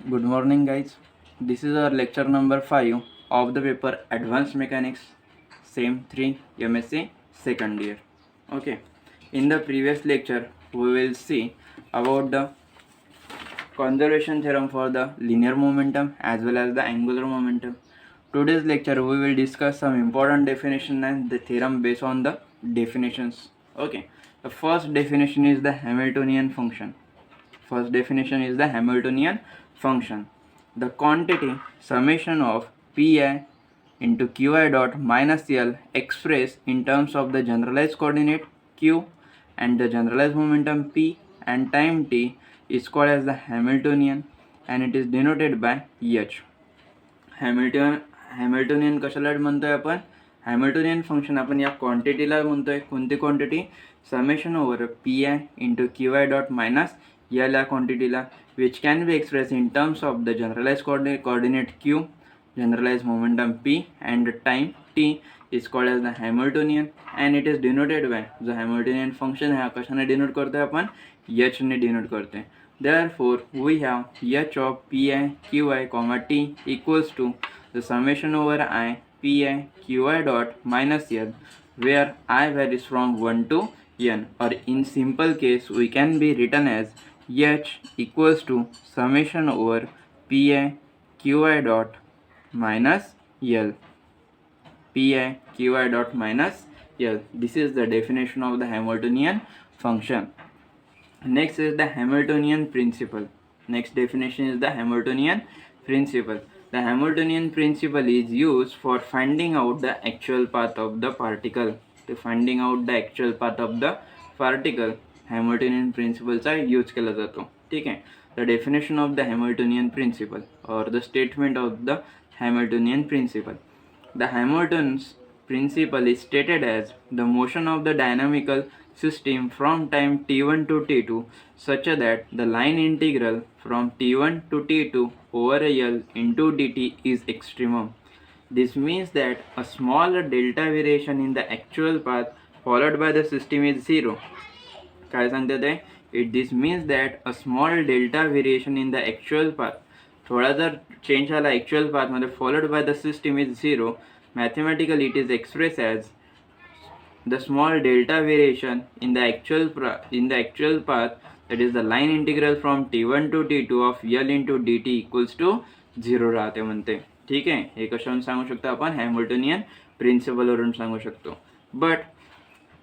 Good morning, guys. This is our lecture number 5 of the paper Advanced Mechanics, SEM 3 MSc second year. Okay, in the previous lecture, we will see about the conservation theorem for the linear momentum as well as the angular momentum. Today's lecture, we will discuss some important definition and the theorem based on the definitions. Okay, the first definition is the Hamiltonian function. First definition is the Hamiltonian function. The quantity summation of Pi into Qi dot minus L expressed in terms of the generalized coordinate Q and the generalized momentum P and time T is called as the Hamiltonian and it is denoted by H. Hamiltonian कशाला म्हणतोय आपण? Hamiltonian function आपण या क्वांटिटीला म्हणतोय. कोणती quantity? Summation over P I into Q I dot minus L या क्वांटिटीला which can be express in terms of the generalize coordinate Q, generalized momentum P and time T is called as the Hamiltonian and it is denoted by the Hamiltonian function ह्या कशाने denote करतोय आपण? H ने denote करतोय. Therefore we have H of Pi Qi comma T equals to the summation over I Pi Qi dot minus L where I varies from 1 to n, or in simple case we can be written as H equals to summation over Pi Qi dot minus L. Pi Qi dot minus L. This is the definition of the Hamiltonian function. Next is the Hamiltonian principle. Next definition is the Hamiltonian principle. The Hamiltonian principle is used for finding out the actual path of the particle. To finding out the actual path of the particle, Hamiltonian principle चा use केला जातो. ठीक आहे. The definition of the Hamiltonian principle or the statement of the Hamiltonian principle. The Hamilton's principle is stated as the motion of the dynamical system from time t1 to t2 such that the line integral from t1 to t2 over L into dt is extremum. This means that a small delta variation in the actual path followed by the system is zero. काय सांगते ते? This means that a small delta variation in the actual path, थोड़ा जर change झाला actual path मध्ये followed by the system is zero, mathematically it is expressed as the small delta variation in the actual path, that is the line integral from t1 to t2 of L into dt equals to 0 राहते म्हणते. ठीक आहे. हे कशावरून सांगू शकतो आपण? Hamiltonian प्रिन्सिपलवरून सांगू शकतो. बट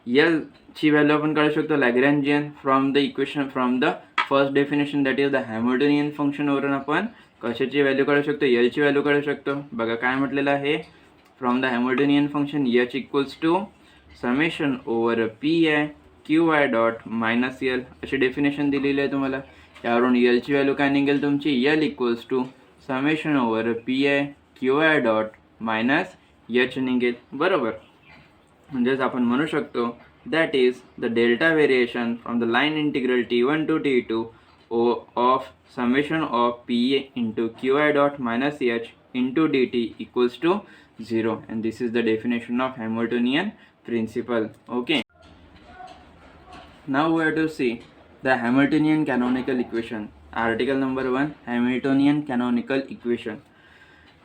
L ची व्हॅल्यू आपण काढू शकतो Lagrangian from the equation from the first definition that is the Hamiltonian फंक्शनवरून आपण कशाची व्हॅल्यू काढू शकतो? L ची व्हॅल्यू काढू शकतो. बघा काय म्हटलेलं आहे? From the Hamiltonian function H equals to summation over P I Q I dot minus L अशी डेफिनेशन दिलेली आहे तुम्हाला. यावरून L ची व्हॅल्यू काय निघेल तुमची? L equals to summation over P I Q I dot minus H निघेल. बरोबर. म्हणजेच आपण म्हणू शकतो that is the delta variation from the line integral t1 to t2 of summation of P into Q I dot minus H into D T equals to 0 and this is the definition of Hamiltonian principle. Okay, now we have to see the Hamiltonian canonical equation. Article number 1, Hamiltonian canonical equation.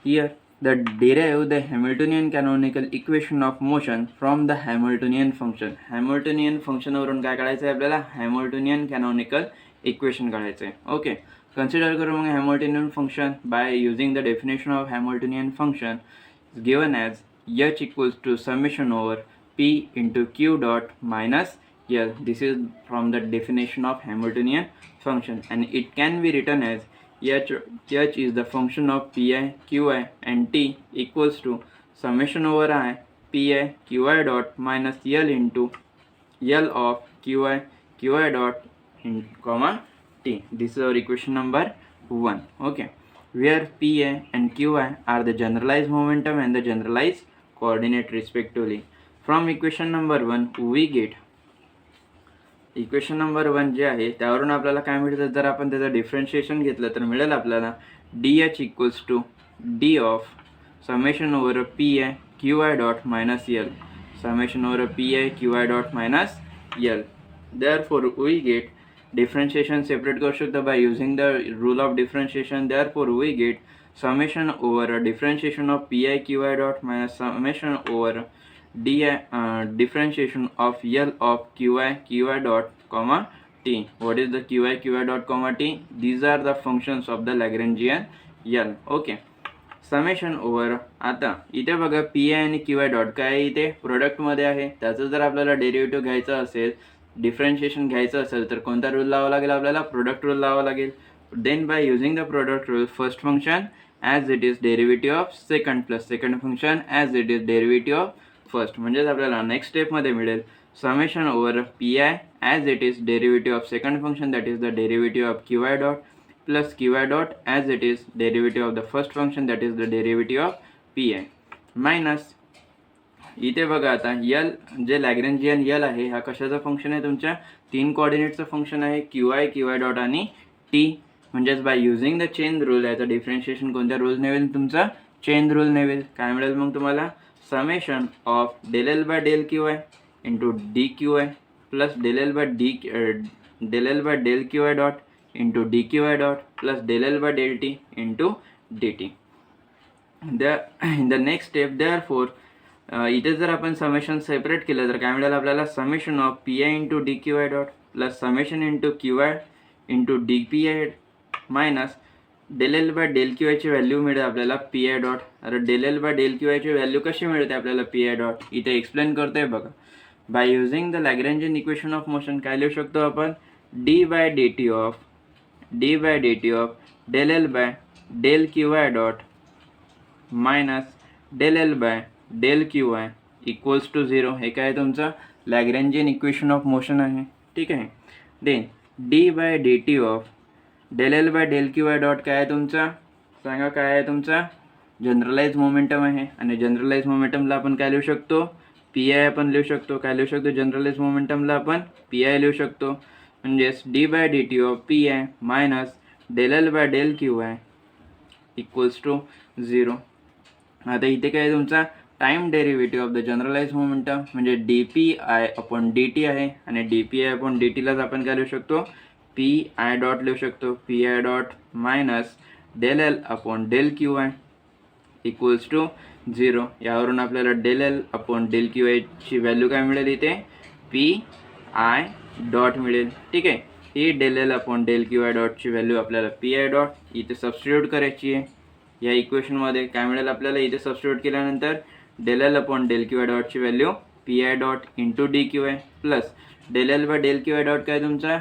Here the derive the Hamiltonian canonical equation of motion from the Hamiltonian function. Hamiltonian function वरून काय काढायचं आहे आपल्याला? Hamiltonian canonical equation काढायचं आहे. Okay, consider करू मग Hamiltonian function by using the definition of Hamiltonian function is given as H equals to summation over P into Q dot minus L. This is from the definition of Hamiltonian function and it can be written as H is the function of Pi, Qi and T equals to summation over I Pi Qi dot minus L into L of Qi dot in comma T. This is our equation number 1. Okay, where Pi and Qi are the generalized momentum and the generalized coordinate respectively. From equation number 1 we get equation number 1 जे आहे त्यावरून आपल्याला काय मिळतं? जर आपण त्याचं differentiation घेतलं तर मिळेल आपल्याला DH equals to D of summation over P I Q I dot minus L. Summation over P I Q I dot minus L. Therefore we get differentiation separate करू शकतो by using the rule of differentiation. Therefore we get summation over differentiation of pi qi dot minus summation over differentiation of L of qi dot comma t. What is the qi dot comma t? These are the functions of the Lagrangian L. Okay. Summation over. आता इथे बघा P I आणि Q I dot काय इथे प्रोडक्टमध्ये आहे. त्याचं जर आपल्याला डेरिव्हेटिव्ह घ्यायचं असेल, डिफरन्शिएशन घ्यायचं असेल तर कोणता रूल लावा लागेल आपल्याला? प्रोडक्ट रूल लावा लागेल. Then by using the product rule first function as it is derivative of second plus second function as it is derivative of first. म्हणजेच आपल्याला नेक्स्ट स्टेपमध्ये मिळेल summation over P I as it is derivative of second function that is the derivative of Q I dot plus qi dot as it is derivative of the first function that is the derivative of pi minus इथे बघा आता L जे लॅग्रेंजियन L आहे हा कशाचा function आहे? तुमच्या 3 कोऑर्डिनेटचं फंक्शन आहे qi डॉट आणि t. म्हणजेच by using the chain rule याचं डिफरन्शिएशन कोणत्या रूल नेवेल? तुमचा चेन रूल नेवेल. काय मिळेल मग तुम्हाला? Summation of del L by del Q I into D Q I plus del L by del Q I dot into dqi dot plus del L by del t into dt. In the next step therefore इथे जर आपण summation separate केलं तर काय मिळेल आपल्याला? Summation of P I into D Q I dot plus summation into Q I into D P I minus del L by del Q आयची value मिळेल आपल्याला पी आय डॉट. अरे del L by del Q आयची value कशी मिळते आपल्याला P I dot? इथे explain करतोय बघा. By using the Lagrangian equation of motion काय लिहू शकतो आपण? D by D T of del L by del QI dot minus del L by del QI equals to 0. हे काय तुमचं लॅग्रेंजियन इक्वेशन ऑफ मोशन आहे. ठीक आहे. Then D by D T of del L by del QI dot काय आहे तुमचा? सांगा काय आहे तुमचा? जनरलाइज मोमेंटम आहे. आणि जनरलाइज मोमेंटमला आपण काय लिहू शकतो? पी आय आपण लिहू शकतो. काय लिहू शकतो? जनरलाइज मोमेंटमला आपण पी आय लिहू शकतो. म्हणजेच d by D T of P I minus del L by del Q I equals to 0. आता इथे काय आहे तुमचा? Time derivative of the generalize momentum म्हणजे d P i upon D T आहे. आणि d P i upon D टीलाच आपण काय लिहू शकतो? पी आय डॉट लिहू शकतो. P I dot minus del L upon del Q I equals to 0. यावरून आपल्याला del L upon del Q आयची व्हॅल्यू काय मिळेल? इथे पी आय डॉट मिळेल. ठीक आहे. ही del L upon del Q I डॉटची व्हॅल्यू आपल्याला पी आय डॉट इथे सबस्टिट्यूट करायची आहे या इक्वेशनमध्ये. काय मिळेल आपल्याला? इथे सबस्टिट्यूट केल्यानंतर del L upon del Q I डॉटची value p I dot into D Q I plus del L by del Q I dot काय तुमचा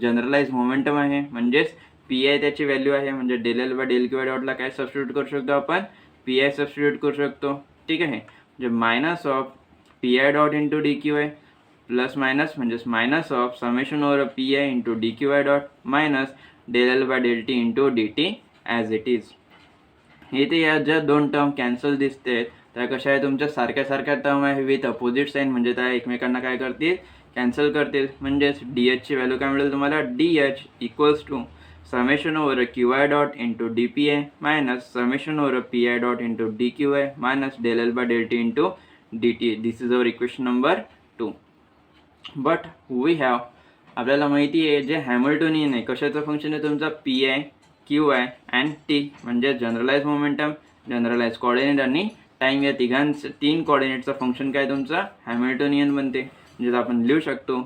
जनरलाइज मोमेंटम आहे. म्हणजेच पी आय त्याची व्हॅल्यू आहे. म्हणजे del L by del Q i डॉटला काय सबस्टिट्यूट करू शकतो आपण? पी आय सबस्टिट्यूट करू शकतो. ठीक आहे. म्हणजे minus of P I dot into D Q I plus minus म्हणजेच minus of summation over P I into D Q I dot minus del L by del T into D t as it is. इथे या ज्या 2 term cancel दिसते त्या कशा आहे तुमच्या? सारख्या टर्म आहे विथ अपोजिट साईन. म्हणजे त्या एकमेकांना काय करतील? कॅन्सल करतील. म्हणजेच डी एचची व्हॅल्यू काय मिळेल तुम्हाला? D H equals to summation over Q I dot into D P I minus summation over P I dot into D Q I minus del L by del T into D T. This is our equation number 2. But we have आपल्याला माहिती आहे जे Hamiltonian आहे कशाचं function आहे तुमचा? P I Q I and T. म्हणजे generalise momentum, generalise coordinate आणि टाइम या 3 कोऑर्डिनेटचं फंक्शन काय तुमचा? हॅमिल्टोनियन बनते. म्हणजे आपण लिहू शकतो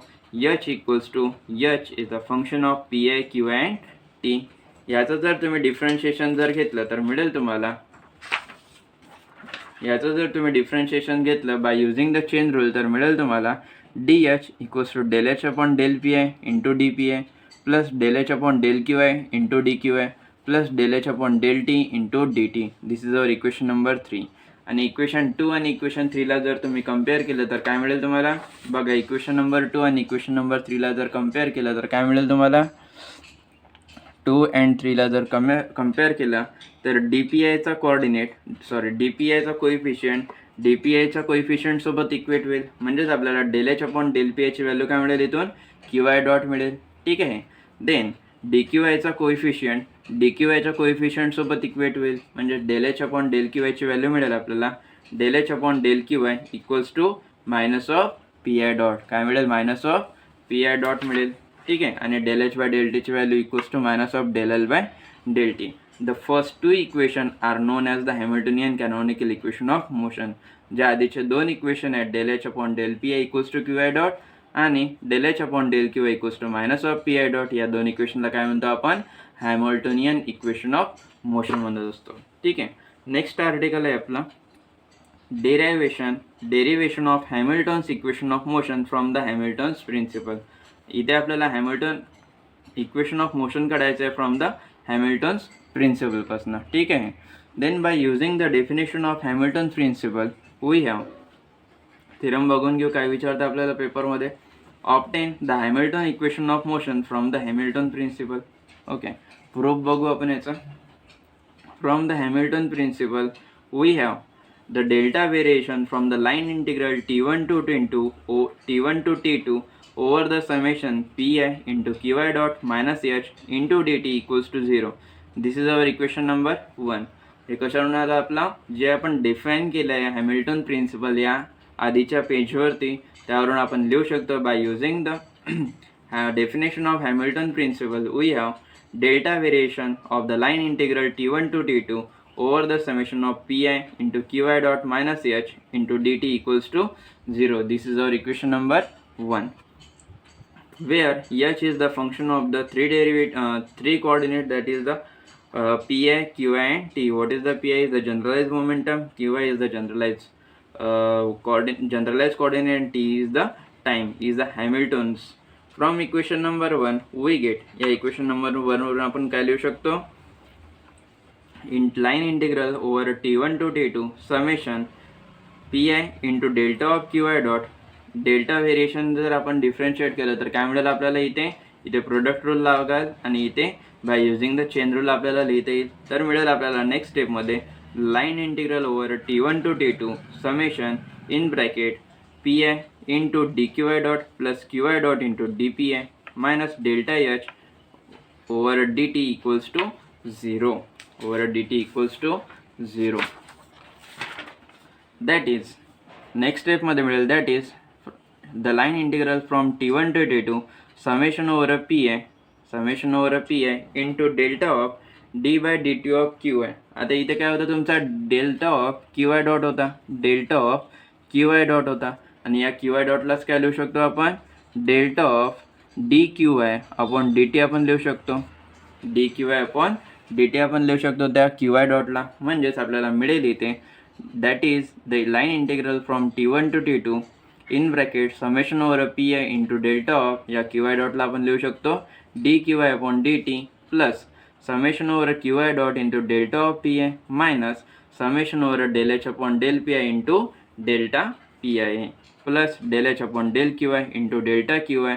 H equals to H is a function of P I Q I and T. याचं जर तुम्ही डिफरन्शिएशन जर घेतलं तर मिळेल तुम्हाला by using the chain rule तर मिळेल तुम्हाला D H equals to del H upon del P I into D P I plus del H upon del Q I into D Q I plus del H upon del T into D T. This is our equation number 3. आणि equation 2 आणि equation 3ला जर तुम्ही compare केलं तर काय मिळेल तुम्हाला? बघा इक्वेशन नंबर 2 आणि इक्वेशन नंबर 3ला जर कम्पेअर केलं तर काय मिळेल तुम्हाला? 2 and 3ला जर कम्पेअर केला तर डी पी आयचा कोइफिशियंट सोबत इक्वेट होईल. म्हणजेच आपल्याला del H upon del P आयची व्हॅल्यू काय मिळेल? इथून क्यू आय डॉट मिळेल. ठीक आहे. देन डी क्यू आयचा कोइफिशियंट सोबत इक्वेट होईल. म्हणजे del H upon del Q आयची व्हॅल्यू मिळेल आपल्याला del H upon del Q I equals to minus of P I dot. काय मिळेल? Minus of P I dot मिळेल. ठीक आहे. आणि डेल एच बाय डेल टीची value equals to minus of del L by del T. The first two equation are known as the Hamiltonian canonical equation of motion. जे आधीचे दोन equation आहेत del H upon del P I equals to Q I dot आणि del H upon del Q I equals to minus of P I dot, या दोन इक्वेशनला काय म्हणतो आपण, हॅमिल्टोनियन इक्वेशन ऑफ मोशन म्हणत असतो. ठीक आहे. नेक्स्ट आर्टिकल आहे आपला derivation of Hamilton's equation of motion from the Hamilton's principle. इथे आपल्याला हॅमिल्टन इक्वेशन ऑफ मोशन काढायचं आहे फ्रॉम द हॅमिल्टन्स प्रिन्सिपलपासून. ठीक आहे. Then by using the definition of Hamilton's principle we have, theorem बघून घेऊ काय विचारतं आपल्याला पेपरमध्ये. Obtain the Hamilton equation of motion from the Hamilton principle. Okay, proof बघू आपण याचा. From the Hamilton principle we have the delta variation from the line integral t1 to t1 to t2 over the summation pi into qi dot minus h into dt equals to 0. This is our equation number 1. हे कशावरून आलं आपला, जे आपण define केलं आहे Hamilton principal या आधीच्या पेजवरती, त्यावरून आपण लिहू शकतो. By using the definition of Hamilton principle we have delta variation of the line integral t1 to t2 over the summation of pi into qi dot minus h into dt equals to 0. This is our equation number 1, where h is the function of the three coordinate, that is the pi, qi and t. What is the pi? Is the generalized momentum, qi is the generalized coordinate and t is the time, is the Hamilton's. From equation number 1 we get, या equation number 1 वरून आपण काय लिहू शकतो, in line integral over t1 to t2 summation pi into delta of qi dot. Delta variation जर आपण differentiate केलं तर काय मिळेल आपल्याला, इथे प्रोडक्ट रूल लागेल आणि इथे by using the chain rule आपल्याला लिहिता येईल. तर मिळेल आपल्याला नेक्स्ट स्टेपमध्ये line integral over t1 to t2 summation in bracket P I into D Q I dot plus Q I dot into D P I minus delta H over D T equals to 0. over dt equals to 0. That is next step मध्ये मिळेल, that is the line integral from t1 to t2 summation over pi into delta of d by dt of qi. आता इथे काय होतं, तुमचा delta of qi dot होता, आणि या qi डॉटलाच काय लिहू शकतो आपण, delta of dqi upon dt आपण लिहू शकतो, dqi अपॉन dt आपण लिहू शकतो त्या qi डॉटला. म्हणजेच आपल्याला मिळेल इथे, that is the line integral from t1 to t2 in bracket summation over P I into delta of, या qi डॉटला आपण लिहू शकतो dqi upon dt plus summation over qi dot into delta of P I minus summation over del H upon del P I into delta P I plus del H upon del Q I into delta Q I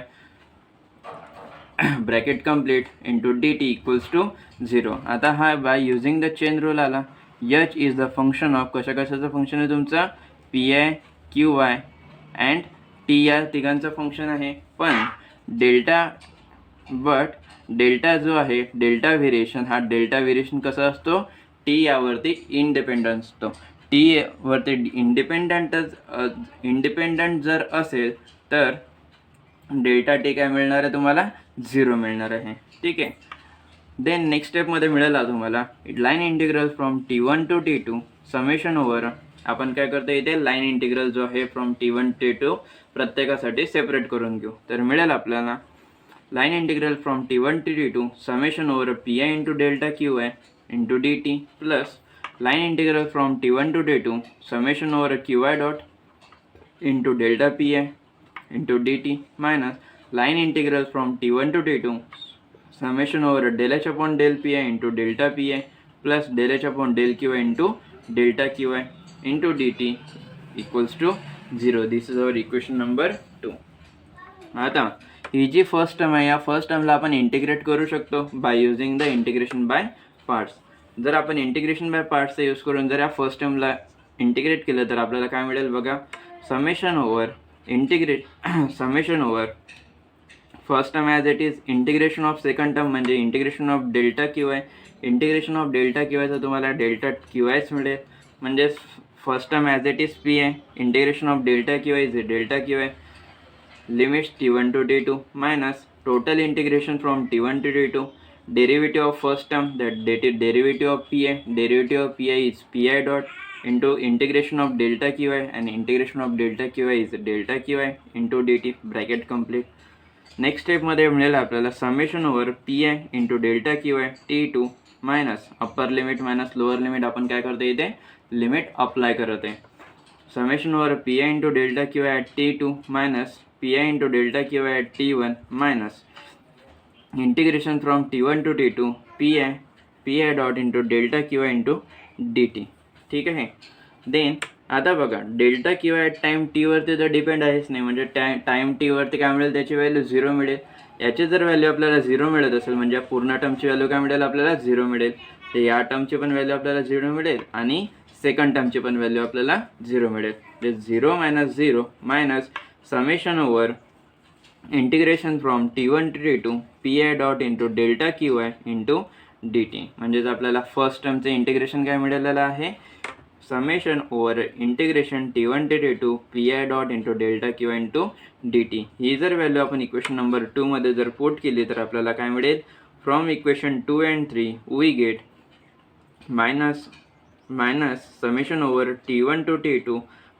bracket complete into D T equals to 0. आता हा by using the chain rule आला. H is the function of, कशाचं function आहे तुमचा, P I Q I and T, या तिघांचं function आहे. पण डेल्टा जो आहे, डेल्टा व्हेरिएशन, हा डेल्टा व्हेरिएशन कसा असतो, टी यावरती इंडिपेंडंट असतो. टी वरती इंडिपेंडंट जर असेल तर डेल्टा टी काय मिळणार आहे तुम्हाला, 0 मिळणार आहे. ठीक आहे. देन नेक्स्ट स्टेपमध्ये मिळेल तुम्हाला line integral from t1 to t2 summation over, आपण काय करतो इथे लाईन इंटिग्रल जो आहे फ्रॉम t1 to t2 प्रत्येकासाठी सेपरेट करून घेऊ. तर मिळेल आपल्याला line integral from t1 to t2 summation over P I into delta Q I into D T plus line integral from t1 to t2 summation over Q I dot into delta P I into D T minus line integral from t1 to t2 summation over del h upon del pi into delta pi plus del h upon del qi into delta qi into dt equals to 0. This is our equation number 2. आता ही जी first term आहे, या first टर्मला आपण integrate करू शकतो by using the integration by parts. जर आपण integration by पार्ट्सचा use करून जर या फर्स्ट टर्मला इंटिग्रेट केलं तर आपल्याला काय मिळेल बघा, summation over first term as it is, integration of second term म्हणजे integration of delta Q I, integration of delta Q आयचं तुम्हाला डेल्टा क्यू आयच मिळेल. म्हणजेच first term as it is P I, integration of delta Q I is delta Q I, limits t1 to t2 minus total integration from t1 to t2, derivative of first term, that derivative of pi, derivative of pi is pi dot into integration of delta qi, and integration of delta qi is delta qi into dt, bracket complete. Next स्टेपमध्ये मिळेल आपल्याला summation over P I into delta Q I T2 minus upper limit minus lower limit, आपण काय करतो इथे limit apply करत आहे. Summation over P I into delta Q I T2 minus P I into delta Q I T1 minus integration from T1 to T2 P I dot into delta Q I into dt. ठीक आहे. Then आता बघा delta Q at time टीवरती तर depend आहेच नाही, म्हणजे time टीवरती काय मिळेल, त्याची व्हॅल्यू 0 मिळेल. याची जर व्हॅल्यू आपल्याला 0 मिळत असेल म्हणजे पूर्ण टर्मची व्हॅल्यू काय मिळेल आपल्याला 0 मिळेल. तर या टर्मची पण व्हॅल्यू आपल्याला 0 मिळेल आणि सेकंड टर्मची पण व्हॅल्यू आपल्याला 0 मिळेल. म्हणजे 0 minus 0 minus summation over integration from T1 to T2 P I dot into delta Q I into dt. म्हणजेच आपल्याला फर्स्ट टर्मचं इंटिग्रेशन काय मिळालेलं आहे, summation over integration T1 to T2 P I dot into delta Q into dt. ही जर value आपण equation number 2 मध्ये जर पुट केली तर आपल्याला काय मिळेल, from equation 2 and 3 we get minus summation over T1 to T2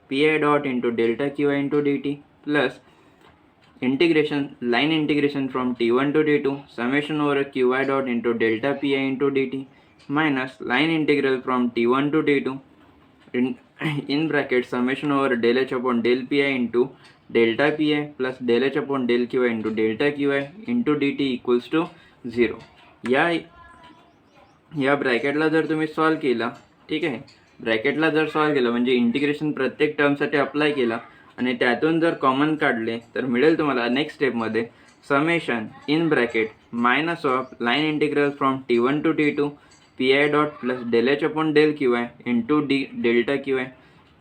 P I dot into delta Q into dt plus integration line integration from T1 to T2 summation over Q I dot into delta P I into dt minus line integral from T1 to T2 in bracket summation over del h upon del pi into delta pi plus del h upon del qi into delta qi into dt equals to 0. या ब्रॅकेटला जर तुम्ही solve केला, ठीक आहे, ब्रॅकेटला जर solve केलं म्हणजे integration प्रत्येक टर्मसाठी अप्लाय केला आणि त्यातून जर कॉमन काढले तर मिळेल तुम्हाला नेक्स्ट स्टेपमध्ये summation in bracket minus of line integral from T1 to T2 P I dot plus del H upon del Q I into delta Q I.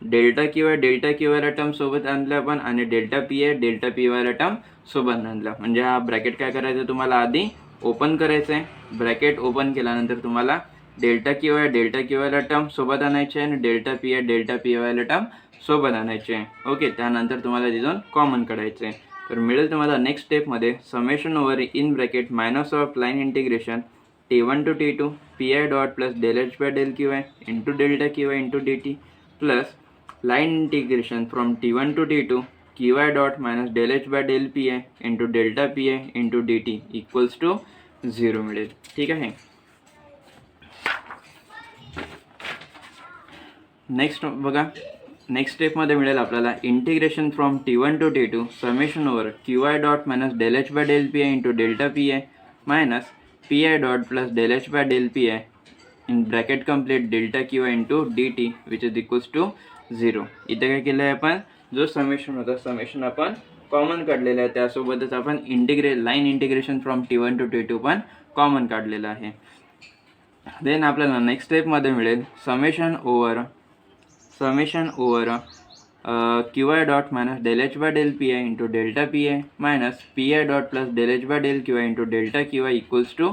Delta Q आयला टर्म सोबत आणलं आपण आणि डेल्टा पी वायला term सोबत आणलं. म्हणजे हा ब्रॅकेट काय करायचं तुम्हाला आधी ओपन करायचं आहे. ब्रॅकेट ओपन केल्यानंतर तुम्हाला डेल्टा क्यू आयला टर्म सोबत आणायचे आहे आणि डेल्टा पी वायला टर्म सोबत आणायचे आहे. ओके, त्यानंतर तुम्हाला तिथून कॉमन काढायचं आहे. तर मिळेल तुम्हाला नेक्स्ट स्टेपमध्ये summation over in bracket minus of line integration T1 to T2 P I dot plus del H by del Q I into delta Q I into dt plus line integration from T1 to T2 Q I dot minus del H by del P I into delta P I into dt equals to 0 मिळेल. ठीक आहे. Next बघा, next स्टेपमध्ये मिळेल आपल्याला integration from T1 to T2 summation over Q I dot minus del H by del P I into delta P I minus P I dot plus del H by del P I in bracket complete delta Q I into dt which is equals to 0. इथे काय केलं आहे आपण, जो summation होता summation आपण common काढलेला आहे, त्यासोबतच आपण line integration from T1 to T2 पण कॉमन काढलेलं आहे. देन आपल्याला नेक्स्ट स्टेपमध्ये मिळेल summation over Q I dot minus del H by del P I into delta P I minus P I dot plus del H by del Q I into delta Q I equals to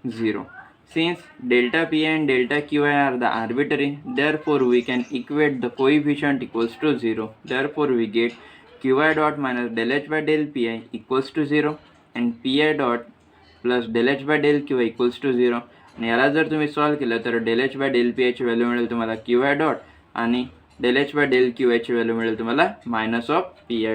0. Since delta pi and delta qi are the arbitrary, therefore we can equate the coefficient equals to 0. Therefore we get qi dot minus del h by del pi equals to 0 and pi dot plus del h by del qi equals to 0. आणि याला जर तुम्ही solve केलं तर del h by del pi ची value मिळेल तुम्हाला qi dot आणि del h by del qi ची व्हॅल्यू मिळेल तुम्हाला minus of pi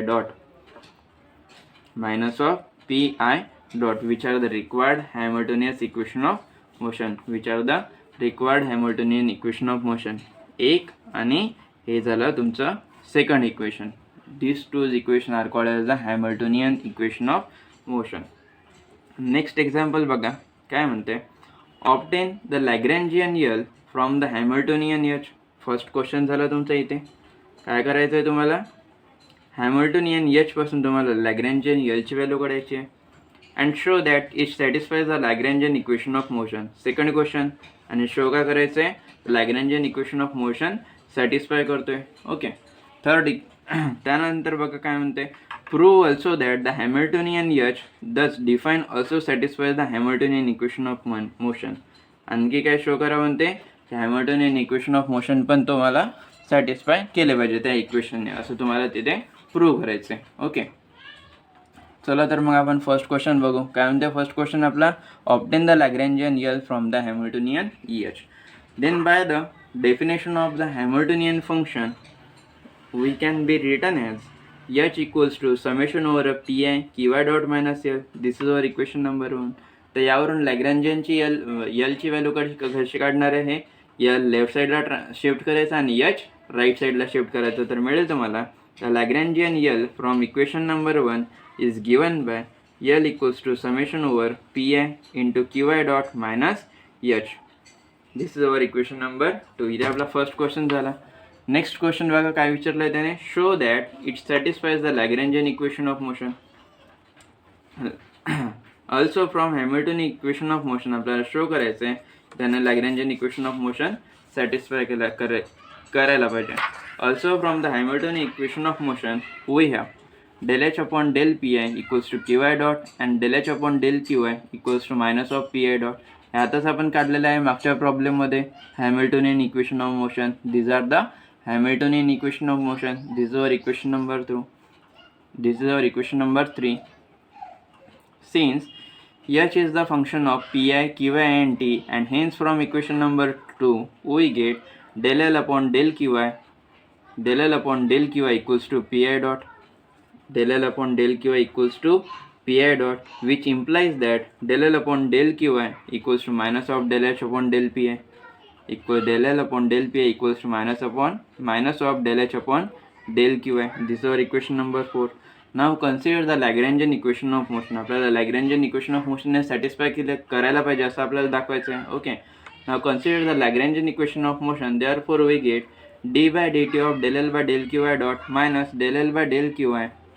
dot which are the required Hamiltonian equation of motion. Which are the required Hamiltonian equation of motion. एक आणि हे झालं तुमचं second equation. These two equation are called as the Hamiltonian equation of motion. Next example बघा काय म्हणते, obtain the Lagrangian L from the Hamiltonian H. First question झाला तुमचा. इथे काय करायचं आहे तुम्हाला, हॅमिल्टोनियन एच पासून तुम्हाला लॅग्रेंजियन यलची व्हॅल्यू काढायची आहे and show that it satisfies the Lagrangian equation of motion. Second question, आणि शो काय करायचं आहे, Lagrangian equation of motion satisfy करतोय. ओके. थर्ड त्यानंतर बघा काय म्हणते, prove also that the Hamiltonian H thus define also satisfy the Hamiltonian equation of motion. आणखी काय शो करा म्हणते, हॅमिल्टोनियन इक्वेशन ऑफ मोशन पण तुम्हाला सॅटिस्फाय केले पाहिजे त्या इक्वेशनने, असं तुम्हाला तिथे प्रूव्ह करायचं आहे. ओके. चला तर मग आपण फर्स्ट क्वेश्चन बघू. काय म्हणते फर्स्ट क्वेश्चन आपला, obtain the Lagrangian L from the Hamiltonian H. Then by the definition of the Hamiltonian function we can be written as H equals to summation over a P I Q I dot minus L. This is our equation number 1. तर यावरून लॅग्रेंजियनची यलची value कशी काढणार आहे, L left साईडला shift करायचं आणि H right साईडला shift करायचं. तर मिळेल तुम्हाला the Lagrangian L from equation number 1 is given by L equals to summation over Pi into Qi dot minus H. This is our equation number 2. इथे आपला फर्स्ट क्वेश्चन झाला. नेक्स्ट क्वेश्चन बघा काय विचारलं आहे त्याने, show that it satisfies the Lagrangian equation of motion. Also from Hamiltonian equation of motion आपल्याला show करायचं आहे त्याने Lagrangian equation of motion satisfy करायला पाहिजे. Also from the Hamiltonian equation of motion we have del h upon del pi equals to qi dot and del h upon del qi equals to minus of pi dot. ह्यातच आपण काढलेलं आहे मागच्या प्रॉब्लेममध्ये Hamiltonian equation of motion. These are the Hamiltonian equation of motion. This is our equation number 2. This is our equation number 3. Since h is the function of pi, qi and t and hence from equation number 2 we get del l upon del qi equals to pi dot. Del L upon del Qi equals to Pi dot, which implies that del L upon del Qi equals to minus of del H upon del Pi. Del L upon del Pi equals to minus of del H upon del Qi. This is our equation number 4. Now consider the Lagrangian equation of motion. आपल्याला Lagrangian equation of motion ने satisfy करायला पाहिजे असं आपल्याला दाखवायचं आहे. Okay. Now consider the Lagrangian equation of motion. Therefore we get d by dt of del L by del Qi dot minus del L by del Qi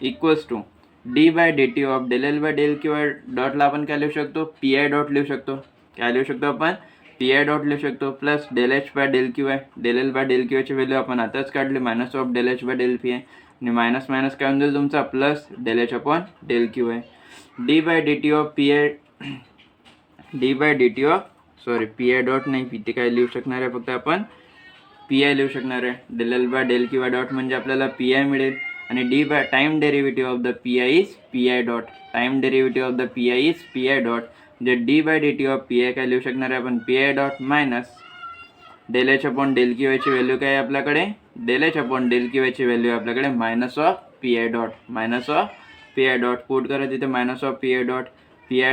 equals to D by D T of del L by del Qi डॉटला आपण काय लिहू शकतो, p I dot लिहू शकतो. काय लिहू शकतो आपण, पी आय डॉट लिहू शकतो. Plus del H by del Qi. del L by del Qi ची व्हॅल्यू आपण आताच काढली, minus of del H by del Pi आणि मायनस मायनस काय होईल तुमचा plus del H upon del Qi. D by D T of P I P I dot नाही, इथे काय लिहू शकणार आहे, फक्त आपण पी आय लिहू शकणार आहे. del L by del Qi dot म्हणजे आपल्याला पी आय मिळेल आणि D by time derivative of the P I is P I dot. Time derivative of the P I is P I dot. म्हणजे D by D T of P I काय लिहू शकणार आहे आपण, P I dot minus del H upon del Qi ची value काय आहे आपल्याकडे, del H upon del Qi ची व्हॅल्यू आपल्याकडे minus of P I dot. Minus of P I dot put करा तिथे, minus of P I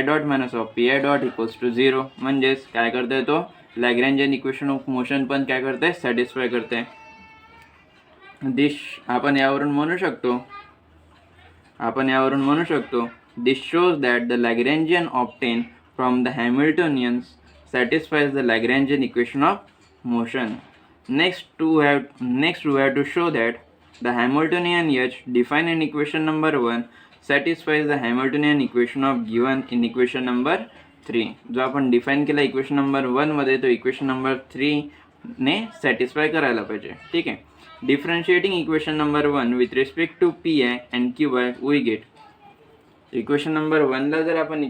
dot minus of P I dot equals to 0. म्हणजेच काय करतोय तो, लॅग्रेंजियन इक्वेशन ऑफ मोशन पण काय करते, सॅटिस्फाय करते. दिस आपण यावरून म्हणू शकतो this shows that the Lagrangian obtain from the Hamiltonian's satisfies the Lagrangian equation of motion. Next we have to show that the Hamiltonian H defined in equation number 1 satisfies the Hamiltonian equation of given in equation number 3. जो आपण define केला equation number 1 मध्ये तो equation number 3 ने satisfy करायला पाहिजे. ठीक आहे. Differentiating equation number 1 with respect to P I and Q I we get. Equation number 1 ला जर आपण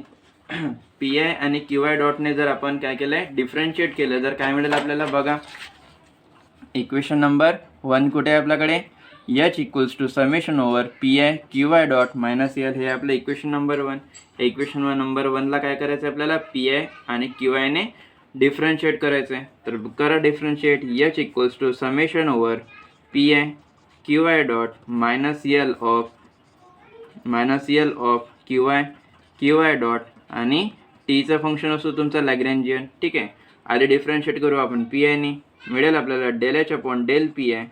पी आय आणि क्यू आय डॉटने जर आपण काय केलं आहे, डिफरन्शिएट केलं, तर काय मिळेल आपल्याला बघा. इक्वेशन नंबर 1 कुठे आहे आपल्याकडे, H equals to summation over P I Q I dot minus L. हे आपलं इक्वेशन नंबर 1. इक्वेशन नंबर 1ला काय करायचं आहे आपल्याला, पी आय आणि क्यू आयने डिफरन्शिएट करायचं आहे. तर करा differentiate. H equals to summation over P I Q I dot minus L of Q I dot आणि टीचं फंक्शन असतो तुमचा लॅग्रेंजियन. ठीक आहे. आधी डिफरन्शिएट करू आपण पी आयने, मिळेल आपल्याला del H upon del P I.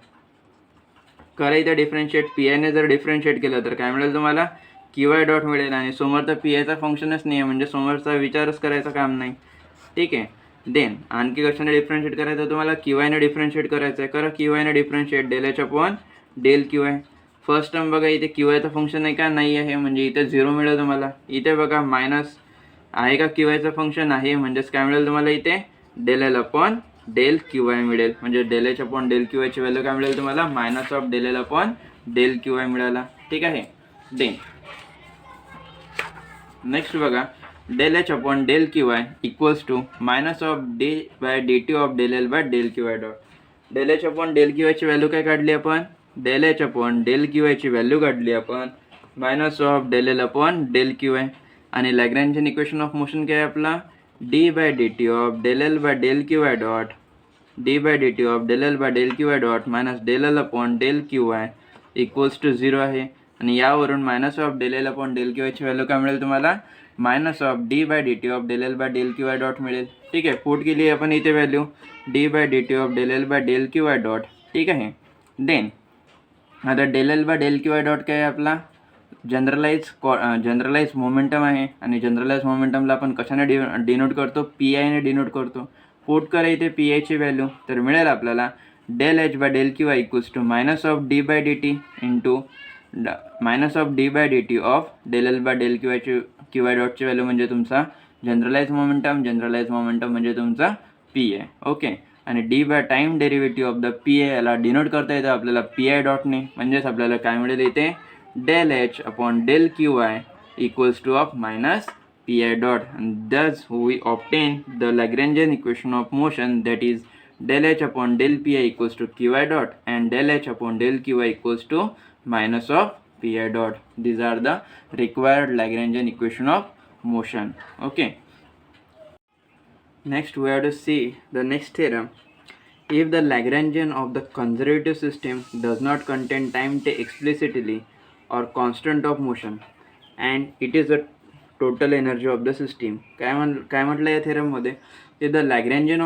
करा इथं डिफरन्शिएट. पी आयने जर डिफरन्शिएट केलं तर काय मिळेल तुम्हाला, क्यू आय डॉट मिळेल. आणि समोर तर पी आयचा फंक्शनच नाही आहे, म्हणजे समोरचा विचारच करायचा काम नाही. ठीक आहे. देन आणखी कशाने डिफरन्शिएट करायचं तुम्हाला, क्यू आयने डिफरन्शिएट करायचं आहे. करा क्यू आयने differentiate. del H upon del Q I. First term बघा इथे क्यू आयचं फंक्शन आहे का, नाही आहे, म्हणजे इथे 0 मिळेल तुम्हाला. इथे बघा मायनस आहे का, क्यू आयचं फंक्शन आहे, म्हणजेच काय मिळेल तुम्हाला इथे del L upon del Q I मिळेल. म्हणजे del H upon del Q आयची व्हॅल्यू काय मिळेल तुम्हाला, minus of del L upon del Q I मिळाला. ठीक आहे. देन नेक्स्ट बघा, del H upon del Q I equals to minus of D by D T of del L by del Q I dot. del H upon del Q आयची value काय काढली आपण, del H upon del Q आयची value काढली आपण minus of del L upon del Q आहे. आणि Lagrangian equation of motion काय आहे आपला, D by D T of del L by del Q I dot D by D T of del L by del Q I dot minus del L upon del Q I equals to 0 आहे. आणि यावरून minus of del L upon del Q आयची value काय मिळेल तुम्हाला, minus of D by D T of del L by del Q I dot मिळेल. ठीक आहे, पुट केली आपण इथे value D by D T of del L by del Q I dot. ठीक आहे, देन आता del L by del Q I dot काय आहे आपला, जनरलाइज मोमेंटम आहे. आणि जनरलाइज मोमेंटमला आपण कशाने डिनोट करतो, पी आयने डिनोट करतो. पुट करा इथे पी आयची व्हॅल्यू, तर मिळेल आपल्याला del H by del Q I equals to minus of D by D T into minus of D by D T of del L by del Q I डॉटची value म्हणजे तुमचा generalize momentum म्हणजे तुमचा P I. Okay, आणि D by time derivative of the P I याला denote करता येतं आपल्याला पी आय डॉटने. म्हणजेच आपल्याला काय मिळेल इथे, del h upon del qi equals to of minus pi dot, and thus we obtain the Lagrangian equation of motion, that is del h upon del pi equals to qi dot and del h upon del qi equals to minus of pi dot. These are the required Lagrangian equation of motion. Okay, next we have to see the next theorem. If the Lagrangian of the conservative system does not contain time t explicitly or constant of motion and it is the total energy of the system. काय म्हटलं या थेरममध्ये, if the Lagrangian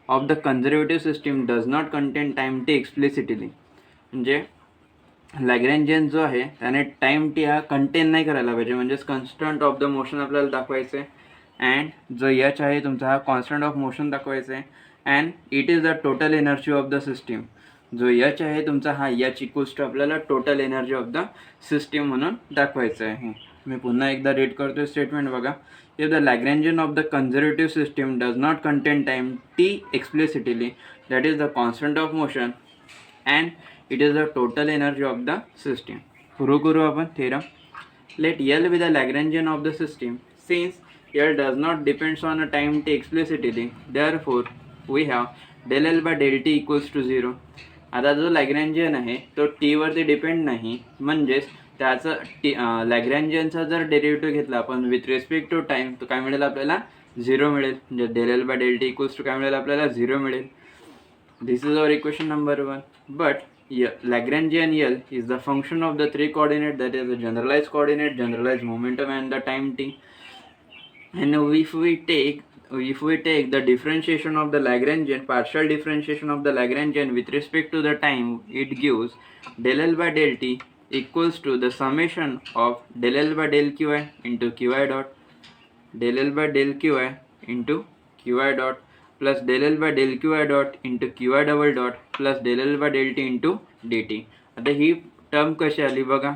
of the conservative system does not contain time t explicitly, म्हणजे लॅग्रेंजियन जो आहे त्याने time T हा content नाही करायला पाहिजे, म्हणजेच कॉन्स्टंट ऑफ द मोशन आपल्याला दाखवायचं आहे. अँड जो एच आहे तुमचा हा कॉन्स्टंट ऑफ मोशन दाखवायचा आहे. And it is the total energy of the system. जो एच आहे तुमचा हा एच इक्वल्स टू आपल्याला total energy of the system म्हणून दाखवायचं आहे. मी पुन्हा एकदा रीड करतो स्टेटमेंट बघा. If the Lagrangian of the conservative system does not contain time T explicitly, that is the constant of motion and it is the total energy of the system. सुरू करू आपण theorem. Let L be the Lagrangian of the system. Since L does not depends on a time T explicitly, therefore we have del L by del T equals to 0. आता जो लॅग्रेंजियन आहे तो टीवरती depend नाही, म्हणजेच त्याचं लॅग्रेंजियनचा जर डेरिव्हेटिव्ह घेतला आपण विथ रिस्पेक्ट टू टाईम, तर काय मिळेल आपल्याला 0 मिळेल. म्हणजे del L by del T equals to काय मिळेल आपल्याला 0 मिळेल. This is our equation number 1. But Lagrangian L is the function of the 3 coordinate, that is the generalized coordinate, generalized momentum and the time t. And if we take the differentiation of the Lagrangian, partial differentiation of the Lagrangian with respect to the time, it gives del L by del t equals to the summation of del L by del qi into qi dot, del L by del qi into qi dot plus del L by del qi dot into qi double dot plus del L by del t into dt. आता ही term कशी आली बघा,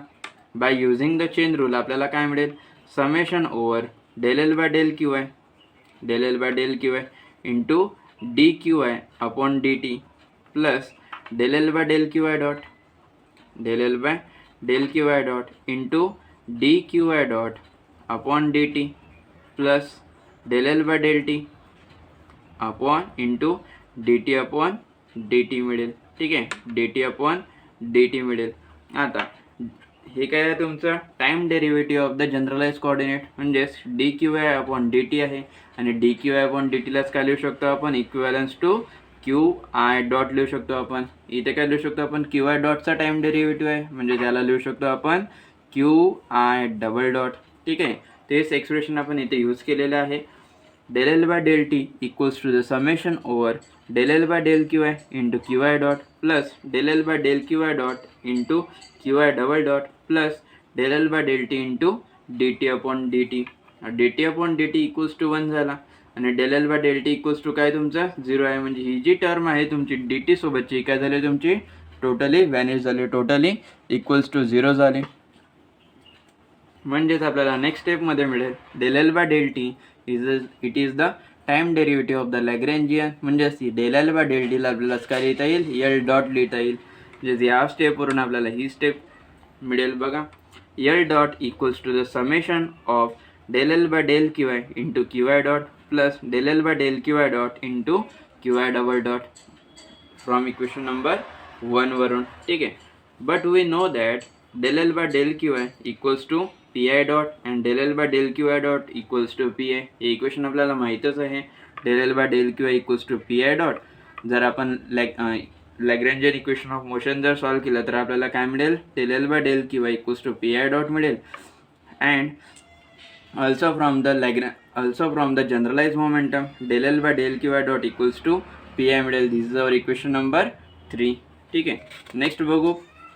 by using the chain rule आपल्याला काय मिळेल, summation over del L by del qi into dqi upon dt plus del L by del qi dot into dqi dot upon dt plus del L by del t upon into D T upon D T मिळेल. ठीक आहे, D T upon D T मिळेल. आता हे काय आहे तुमचं time derivative of the generalize coordinate, म्हणजेच D Q I upon D T आहे. आणि D Q I upon D टीलाच काय लिहू शकतो आपण, equivalence to Q I dot लिहू शकतो आपण. इथे काय लिहू शकतो आपण, क्यू आय डॉटचा टाइम डेरिव्हेटिव्ह आहे, म्हणजे त्याला लिहू शकतो आपण क्यू आय डबल डॉट. ठीक आहे, तेच एक्सप्रेशन आपण इथे यूज केलेलं आहे. del L by del t equals to the summation over del L by del qi into qi dot plus del L by del qi dot into qi double dot plus del L by del t into dt upon dt. dt upon dt equals to 1 झाला आणि del L by del t equals to काय तुमचा 0 आहे. म्हणजे ही जी term आहे तुमची dt सोबतची काय झाली तुमची टोटली व्हॅनिश झाली, टोटली इक्वल्स टू 0 झाली. म्हणजेच आपल्याला नेक्स्ट स्टेपमध्ये मिळेल del L by del t it is the time derivative of the Lagrangian, म्हणजेच del L by del t ला आपल्याला काय लिहिता येईल, L डॉट लिहिता येईल. म्हणजे या स्टेपवरून आपल्याला ही स्टेप मिळेल बघा. L dot equals to the summation of del L by del qi into qi dot plus del L by del qi dot into qi double dot from equation number 1 वरून. ठीक आहे, but we know that del L by del QI equals to PI dot and del L by del QI dot equals to PI. हे equation आपल्याला माहीतच आहे. del L by del QI equals to PI dot. जर आपण Lagrangian equation of motion जर solve केलं तर आपल्याला काय मिळेल, del L by del QI equals to PI dot मिळेल. And also from the generalized momentum del L by del QI dot equals to PI मिळेल. This is our equation number 3. ठीक आहे. नेक्स्ट बघू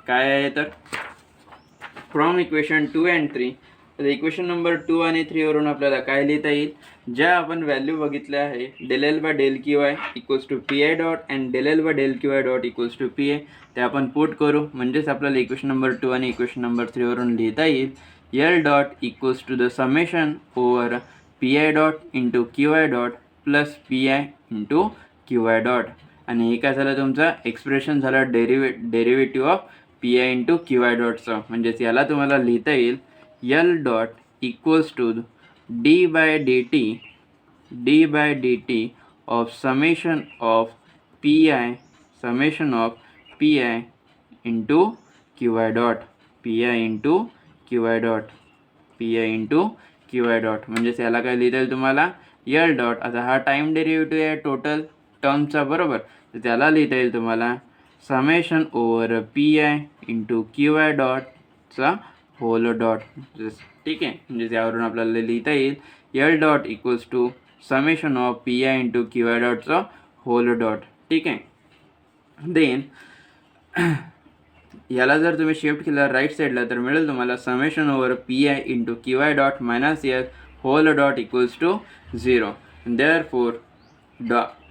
काय आहे तर फ्रॉम इक्वेशन 2 अँड 3. तर equation number 2 आणि 3 वरून आपल्याला काय लिहिता येईल, ज्या आपण व्हॅल्यू बघितल्या आहे del L by del QI equals to PI dot and del L by del QI dot equals to PI, ते आपण पुट करू. म्हणजेच आपल्याला इक्वेशन नंबर 2 आणि इक्वेशन नंबर 3 वरून लिहिता येईल L dot equals to the summation over PI dot into QI dot plus PI into QI dot. आणि हे काय झालं, तुमचं एक्सप्रेशन झालं derivative of PI into QI डॉटचं. म्हणजेच याला तुम्हाला लिहिता येईल L dot equals to d by dt of summation of PI into QI dot, PI into QI dot. म्हणजेच याला काय लिहिता येईल तुम्हाला L डॉट. आता हा टाइम डेरिव्हेटिव्ह आहे टोटल टर्मचा, बरोबर. तर त्याला लिहिता येईल तुम्हाला summation over PI into QI डॉटचा होल डॉट. ठीक आहे. म्हणजे त्यावरून आपल्याला लिहिता येईल L dot equals to summation of PI into QI डॉटचा होल डॉट. ठीक आहे. देन याला जर तुम्ही शिफ्ट केलं राईट साईडला तर मिळेल तुम्हाला summation over PI into QI dot minus L whole dot equals to 0. Therefore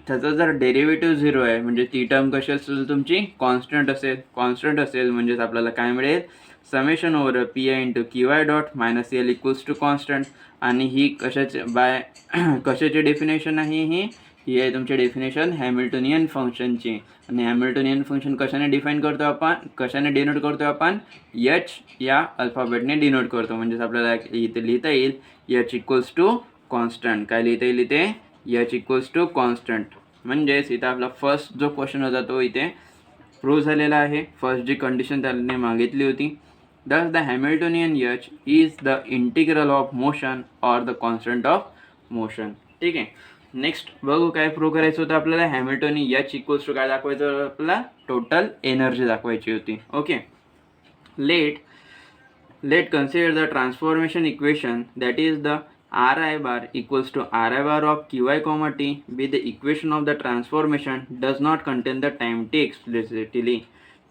त्याचा जर डेरिव्हेटिव्ह 0 आहे म्हणजे ती टर्म कशी असेल तुमची, कॉन्स्टंट असेल. म्हणजेच आपल्याला काय मिळेल, summation over PI into QI dot minus L equals to constant. आणि ही कशाची डेफिनेशन आहे, ही आहे तुमची डेफिनेशन हॅमिल्टोनियन फंक्शनची. आणि हॅमिल्टोनियन फंक्शन कशाने डिनोट करतो आपण, H या अल्फाबेटने डिनोट करतो. म्हणजेच आपल्याला इथे लिहिता येईल H इक्वल्स टू कॉन्स्टंट. काय लिहिता येईल इथे, H इक्वल्स टू कॉन्स्टंट. म्हणजेच इथं आपला फर्स्ट जो क्वेश्चन होता तो इथे प्रूव्ह झालेला आहे. फर्स्ट जी कंडिशन त्याने मागितली होती, thus the Hamiltonian H is the integral of motion or the constant of motion. ठीक आहे. नेक्स्ट बघू काय प्रूव्ह करायचं होतं आपल्याला. हॅमिल्टोनियन H इक्वल्स टू काय दाखवायचं होतं आपल्याला, टोटल एनर्जी दाखवायची होती. Okay. Let consider the transformation equation that is the Ri bar equals to Ri bar of Qi comma T be the equation of the transformation does not contain the time t explicitly.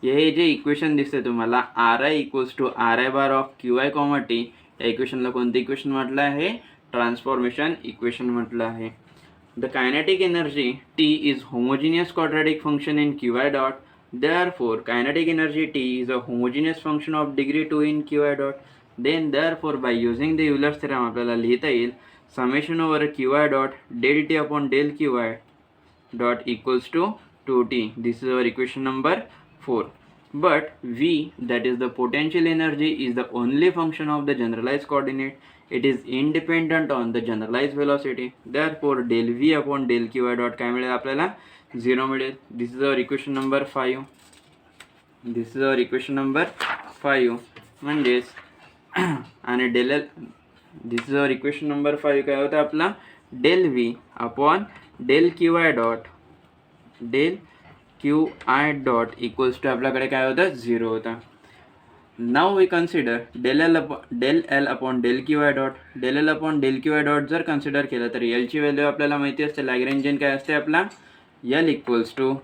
हे जे equation दिसते तुम्हाला Ri equals to Ri bar of QI comma T, या इक्वेशनला कोणतं equation म्हटलं आहे, transformation equation म्हटलं आहे. The kinetic energy T is homogeneous quadratic function in QI dot. Therefore kinetic energy T is a homogeneous function of degree 2 in QI dot. Then therefore by using the Euler's theorem आपल्याला लिहिता येईल summation over QI dot del T upon del QI dot equals to 2T. This is our equation number 4. But V, that is the potential energy, is the only function of the generalized coordinate. It is independent on the generalized velocity. Therefore, del V upon del QI dot काय मिळेल आपल्याला, 0 मिळेल. This is our equation number 5. म्हणजेच आणि this is our equation number 5 काय होतं आपला, del V upon del QI dot equals to आपल्याकडे काय होतं, 0 होता. Now we consider del L upon del QI dot. del L upon del QI dot जर कन्सिडर केलं तर L ची व्हॅल्यू आपल्याला माहिती असते. लॅग्रेंजियन काय असते आपला, L इक्वल्स टू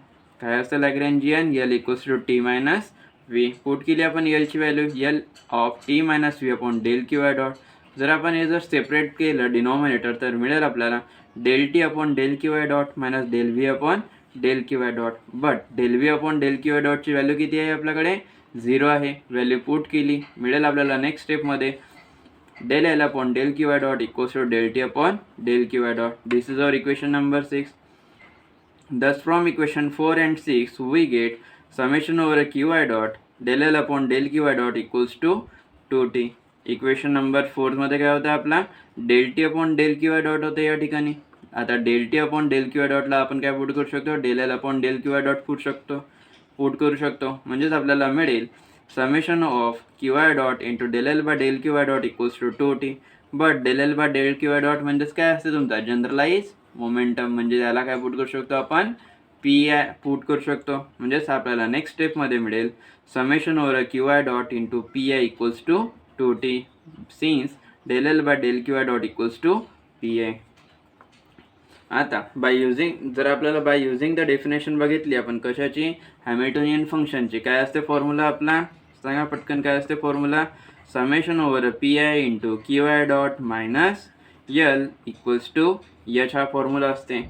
काय असतं Lagrangian, L equals to T minus V. Put केली आपण L ची value L of T minus V upon del QI dot. जर आपण हे जर सेपरेट केलं डिनॉमिनेटर तर मिळेल आपल्याला del T upon del QI dot minus del V upon del QI dot. But del V upon del QI डॉटची value किती आहे आपल्याकडे, 0 आहे. व्हॅल्यू पुट केली मिळेल आपल्याला नेक्स्ट स्टेपमध्ये del L upon del QI dot equals to del T upon del QI dot. This is our equation number 6. Thus from equation 4 and 6 we get summation over QI dot del L upon del QI dot equals to 2T. Equation number 4 मध्ये काय होतं आपला del T upon del QI dot होते या ठिकाणी. आता del T upon del QI डॉटला आपण काय पुट करू शकतो, del L upon del QI dot put करू शकतो. म्हणजेच आपल्याला मिळेल summation of qi dot into del L by del qi dot equals to 2t. But del L by del qi dot म्हणजेच काय असते तुमचा जनरलाइज मोमेंटम, म्हणजे त्याला काय पुट करू शकतो आपण पी आय पुट करू शकतो. म्हणजेच आपल्याला नेक्स्ट स्टेपमध्ये मिळेल summation over qi dot into P I equals to 2t since del L by del qi dot equals to P I. आता जर आपल्याला बाय युझिंग द डेफिनेशन बघितली आपण कशाची, हॅमिल्टोनियन फंक्शनची, काय असते फॉर्म्युला आपला सांगा पटकन, काय असते formula summation over P I into Q I dot minus L equals to H हा फॉर्म्युला असते.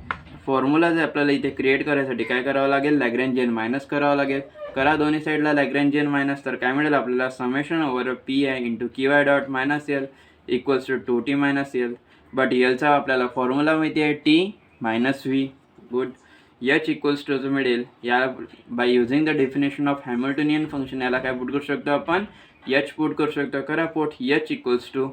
फॉर्म्युला जे आपल्याला इथे क्रिएट करायसाठी काय करावं लागेल, लॅग्रेंजियन मायनस करावं लागेल. करा दोन्ही साईडला लॅग्रेंजियन मायनस, तर काय मिळेल आपल्याला summation over P I into Q I dot minus L equals to 2t minus L. But यलचा आपल्याला फॉर्म्युला माहिती आहे T minus V. Good. H equals to जो मिळेल या by using the definition of Hamiltonian function याला काय put करू शकतो आपण एच पुट करू शकतो. करा put H equals to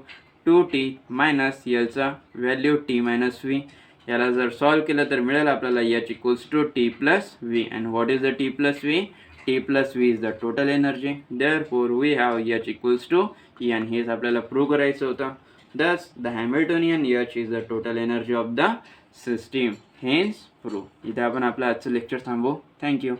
2t minus यलचा व्हॅल्यू टी मायनस व्ही. याला जर सॉल्व केलं तर मिळेल आपल्याला H equals to T plus V. And what is the T plus V? T plus V is the total energy. Therefore we have H equals to E, आणि हेच आपल्याला prove करायचं होतं. Thus, the Hamiltonian H is the total energy of the system. Hence, proof. इथे आपण आपलं आजचं lecture थांबवू. थँक्यू.